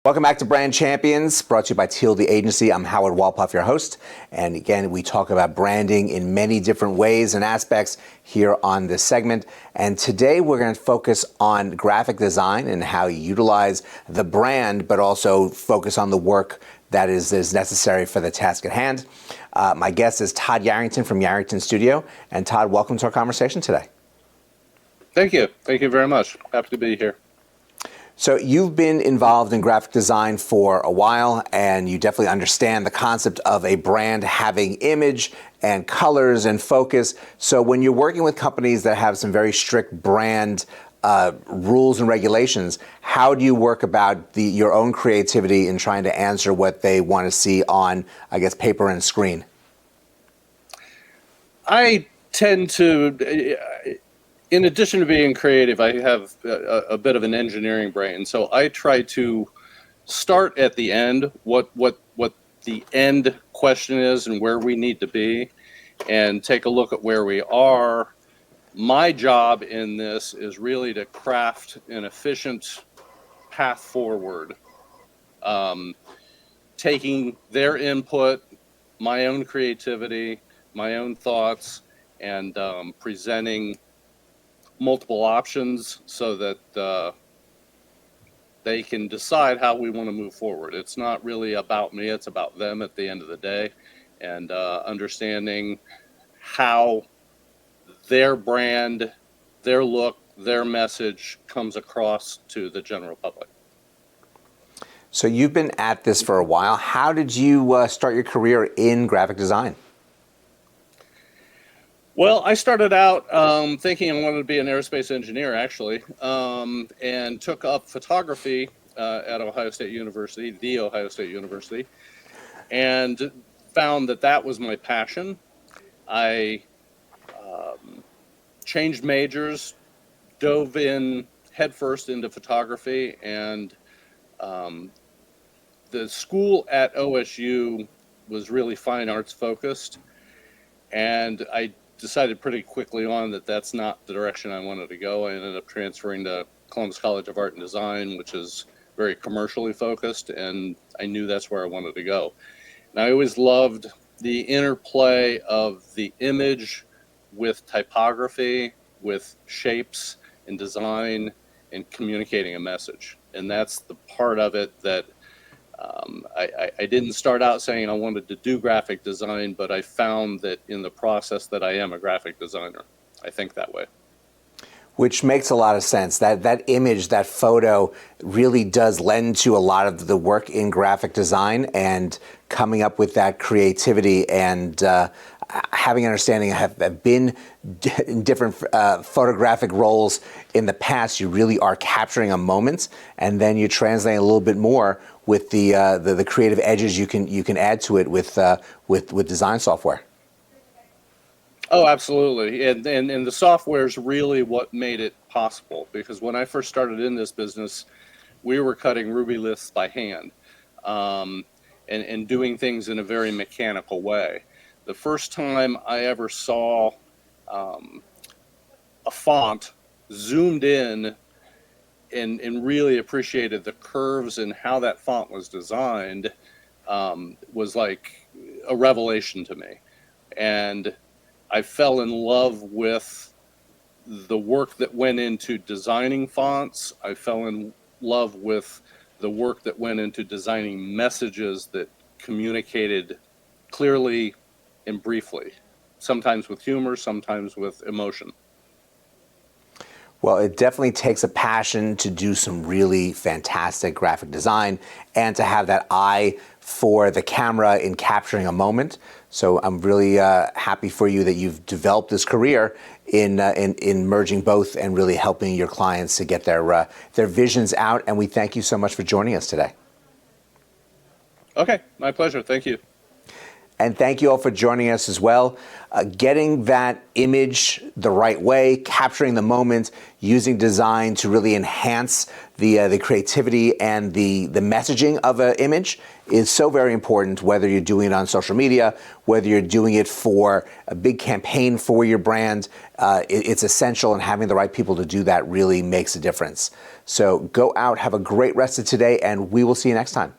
Welcome back to Brand Champions, brought to you by Teal the Agency. I'm Howard Wolpoff, your host. And again, we talk about branding in many different ways and aspects here on this segment. And today we're going to focus on graphic design and how you utilize the brand, but also focus on the work that is necessary for the task at hand. My guest is Todd Yarrington from Yarrington Studio. And Todd, welcome to our conversation today. Thank you. Thank you very much. Happy to be here. So you've been involved in graphic design for a while, and you definitely understand the concept of a brand having image and colors and focus. So when you're working with companies that have some very strict brand rules and regulations, how do you work about your own creativity in trying to answer what they want to see on, I guess, paper and screen? I tend to... In addition to being creative, I have a bit of an engineering brain. So I try to start at the end, what the end question is and where we need to be, and take a look at where we are. My job in this is really to craft an efficient path forward, taking their input, my own creativity, my own thoughts, and presenting multiple options so that they can decide how we want to move forward. It's not really about me, it's about them at the end of the day, and understanding how their brand, their look, their message comes across to the general public. So you've been at this for a while. How did you start your career in graphic design? Well, I started out thinking I wanted to be an aerospace engineer, actually, and took up photography at Ohio State University, the Ohio State University, and found that that was my passion. I changed majors, dove in headfirst into photography, and the school at OSU was really fine arts focused, and I decided pretty quickly on that that's not the direction I wanted to go. I ended up transferring to Columbus College of Art and Design, which is very commercially focused, and I knew that's where I wanted to go. And I always loved the interplay of the image with typography, with shapes and design, and communicating a message. And that's the part of it that I didn't start out saying I wanted to do graphic design, but I found that in the process that I am a graphic designer. I think that way. Which makes a lot of sense. That image, that photo really does lend to a lot of the work in graphic design, and coming up with that creativity and having an understanding. I have been in different photographic roles in the past. You really are capturing a moment, and then you translate a little bit more with the creative edges you can add to it with design software. Oh, absolutely. And the software is really what made it possible, because when I first started in this business, we were cutting ruby liths by hand and doing things in a very mechanical way. The first time I ever saw a font zoomed in and really appreciated the curves and how that font was designed was like a revelation to me. And I fell in love with the work that went into designing fonts. I fell in love with the work that went into designing messages that communicated clearly and briefly, sometimes with humor, sometimes with emotion. Well, it definitely takes a passion to do some really fantastic graphic design and to have that eye for the camera in capturing a moment. So I'm really happy for you that you've developed this career in merging both and really helping your clients to get their visions out. And we thank you so much for joining us today. Okay, my pleasure. Thank you. And thank you all for joining us as well. Getting that image the right way, capturing the moment, using design to really enhance the creativity and the messaging of an image is so very important, whether you're doing it on social media, whether you're doing it for a big campaign for your brand. It's essential, and having the right people to do that really makes a difference. So go out, have a great rest of today, and we will see you next time.